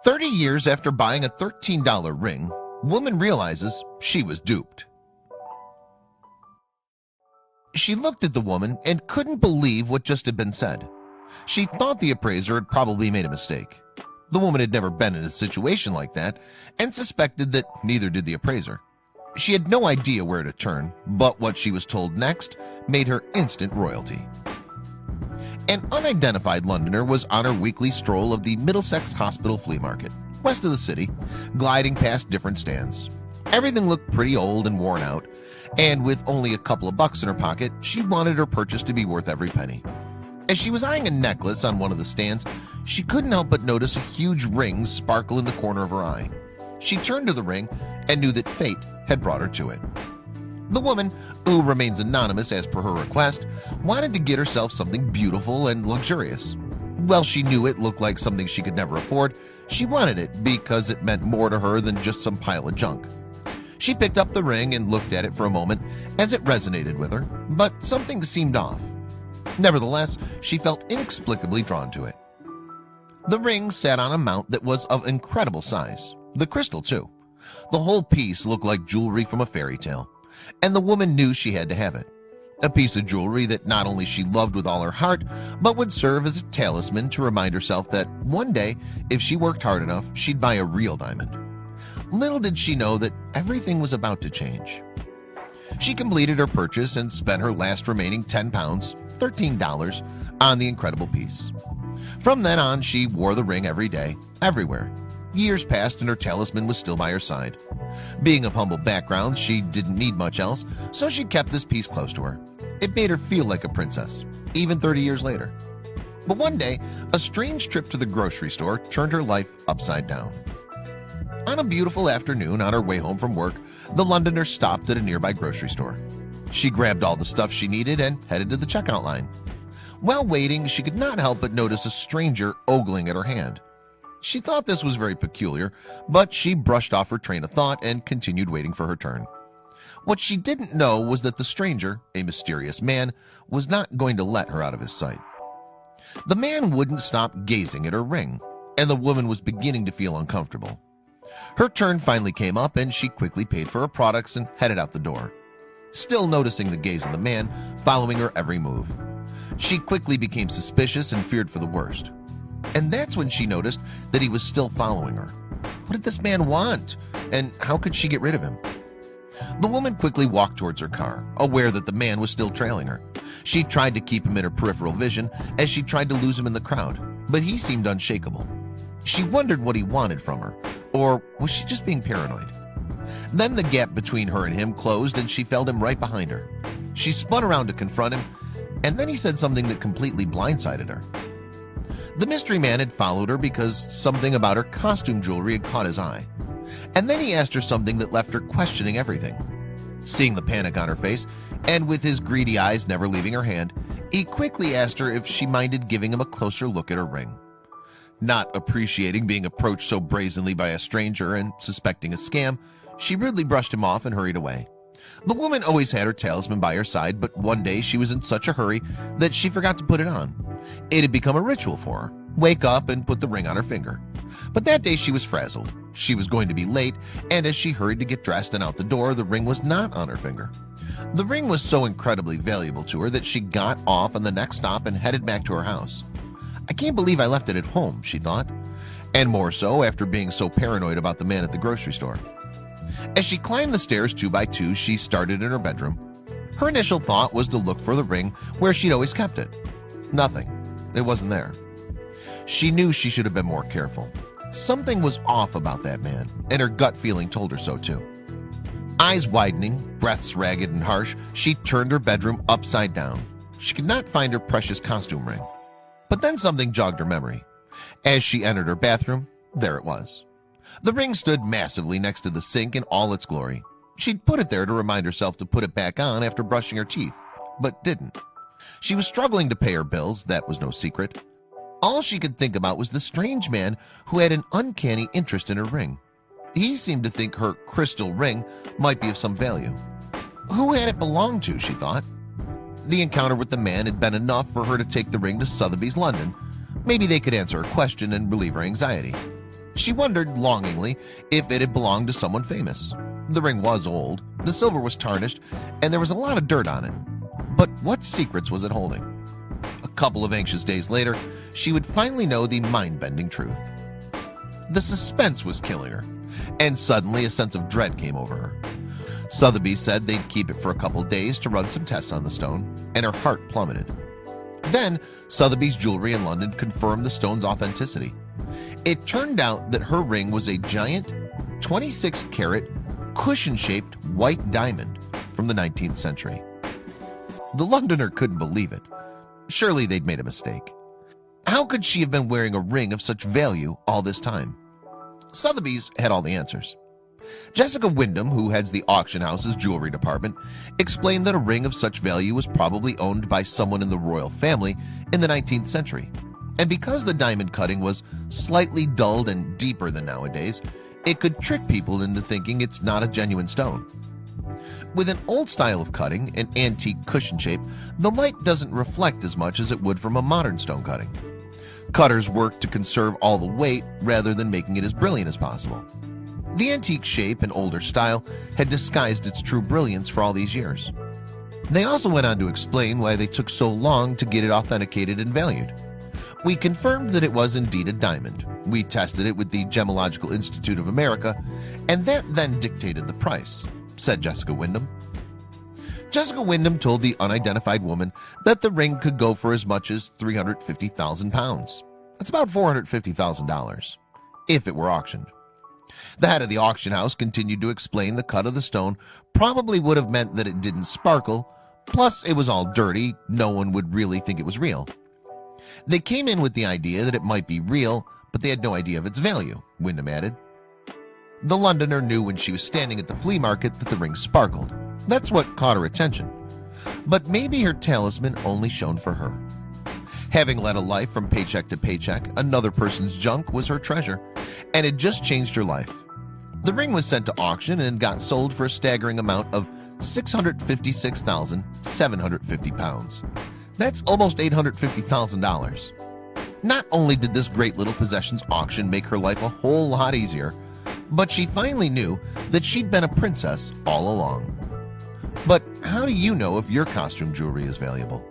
30 years after buying a $13 ring, woman realizes she was duped. She looked at the woman and couldn't believe what just had been said. She thought the appraiser had probably made a mistake. The woman had never been in a situation like that and suspected that neither did the appraiser. She had no idea where to turn, but what she was told next made her instant royalty. An unidentified Londoner was on her weekly stroll of the Middlesex Hospital flea market, west of the city, gliding past different stands. Everything looked pretty old and worn out, and with only a couple of bucks in her pocket, she wanted her purchase to be worth every penny. As she was eyeing a necklace on one of the stands, she couldn't help but notice a huge ring sparkle in the corner of her eye. She turned to the ring and knew that fate had brought her to it. The woman, who remains anonymous as per her request, wanted to get herself something beautiful and luxurious. Well, she knew it looked like something she could never afford. She wanted it because it meant more to her than just some pile of junk. She picked up the ring and looked at it for a moment as it resonated with her, but something seemed off. Nevertheless, she felt inexplicably drawn to it. The ring sat on a mount that was of incredible size, the crystal too. The whole piece looked like jewelry from a fairy tale, and the woman knew she had to have it. A piece of jewelry that not only she loved with all her heart, but would serve as a talisman to remind herself that one day, if she worked hard enough, she'd buy a real diamond. Little did she know that everything was about to change. She completed her purchase and spent her last remaining £10, $13, on the incredible piece. From then on, she wore the ring every day, everywhere. Years passed and her talisman was still by her side. Being of humble background, she didn't need much else, so she kept this piece close to her. It made her feel like a princess, even 30 years later. But one day, a strange trip to the grocery store turned her life upside down. On a beautiful afternoon on her way home from work, the Londoner stopped at a nearby grocery store. She grabbed all the stuff she needed and headed to the checkout line. While waiting, she could not help but notice a stranger ogling at her hand. She thought this was very peculiar, but she brushed off her train of thought and continued waiting for her turn. What she didn't know was that the stranger, a mysterious man, was not going to let her out of his sight. The man wouldn't stop gazing at her ring, and the woman was beginning to feel uncomfortable. Her turn finally came up and she quickly paid for her products and headed out the door, still noticing the gaze of the man following her every move. She quickly became suspicious and feared for the worst. And that's when she noticed that he was still following her. What did this man want? And how could she get rid of him? The woman quickly walked towards her car, aware that the man was still trailing her. She tried to keep him in her peripheral vision as she tried to lose him in the crowd, but he seemed unshakable. She wondered what he wanted from her, or was she just being paranoid? Then the gap between her and him closed and she felt him right behind her. She spun around to confront him, and then he said something that completely blindsided her. The mystery man had followed her because something about her costume jewelry had caught his eye. And then he asked her something that left her questioning everything. Seeing the panic on her face, and with his greedy eyes never leaving her hand, he quickly asked her if she minded giving him a closer look at her ring. Not appreciating being approached so brazenly by a stranger and suspecting a scam, she rudely brushed him off and hurried away. The woman always had her talisman by her side, but one day she was in such a hurry that she forgot to put it on. It had become a ritual for her. Wake up and put the ring on her finger. But that day she was frazzled. She was going to be late, and as she hurried to get dressed and out the door, the ring was not on her finger. The ring was so incredibly valuable to her that she got off on the next stop and headed back to her house. I can't believe I left it at home, she thought, and more so after being so paranoid about the man at the grocery store. As she climbed the stairs 2 by 2, she started in her bedroom. Her initial thought was to look for the ring where she'd always kept it. Nothing. It wasn't there. She knew she should have been more careful. Something was off about that man, and her gut feeling told her so too. Eyes widening, breaths ragged and harsh, she turned her bedroom upside down. She could not find her precious costume ring. But then something jogged her memory. As she entered her bathroom, there it was. The ring stood massively next to the sink in all its glory. She'd put it there to remind herself to put it back on after brushing her teeth, but didn't. She was struggling to pay her bills, that was no secret. All she could think about was the strange man who had an uncanny interest in her ring. He seemed to think her crystal ring might be of some value. Who had it belonged to, she thought. The encounter with the man had been enough for her to take the ring to Sotheby's, London. Maybe they could answer her question and relieve her anxiety. She wondered longingly if it had belonged to someone famous. The ring was old, the silver was tarnished, and there was a lot of dirt on it. But what secrets was it holding? A couple of anxious days later, she would finally know the mind-bending truth. The suspense was killing her, and suddenly a sense of dread came over her. Sotheby's said they'd keep it for a couple days to run some tests on the stone, and her heart plummeted. Then Sotheby's jewelry in London confirmed the stone's authenticity. It turned out that her ring was a giant 26-carat cushion-shaped white diamond from the 19th century. The Londoner couldn't believe it. Surely they'd made a mistake. How could she have been wearing a ring of such value all this time? Sotheby's had all the answers. Jessica Wyndham, who heads the auction house's jewelry department, explained that a ring of such value was probably owned by someone in the royal family in the 19th century. And because the diamond cutting was slightly dulled and deeper than nowadays, it could trick people into thinking it's not a genuine stone. With an old style of cutting, an antique cushion shape, the light doesn't reflect as much as it would from a modern stone cutting. Cutters work to conserve all the weight rather than making it as brilliant as possible. The antique shape and older style had disguised its true brilliance for all these years. They also went on to explain why they took so long to get it authenticated and valued. We confirmed that it was indeed a diamond. We tested it with the Gemological Institute of America, and that then dictated the price, said Jessica Wyndham. Jessica Wyndham told the unidentified woman that the ring could go for as much as £350,000. That's about $450,000, if it were auctioned. The head of the auction house continued to explain the cut of the stone probably would have meant that it didn't sparkle, plus it was all dirty, no one would really think it was real. They came in with the idea that it might be real, but they had no idea of its value, Wyndham added. The Londoner knew when she was standing at the flea market that the ring sparkled. That's what caught her attention. But maybe her talisman only shone for her. Having led a life from paycheck to paycheck, another person's junk was her treasure, and it just changed her life. The ring was sent to auction and got sold for a staggering amount of £656,750. That's almost $850,000. Not only did this great little possessions auction make her life a whole lot easier, but she finally knew that she'd been a princess all along. But how do you know if your costume jewelry is valuable?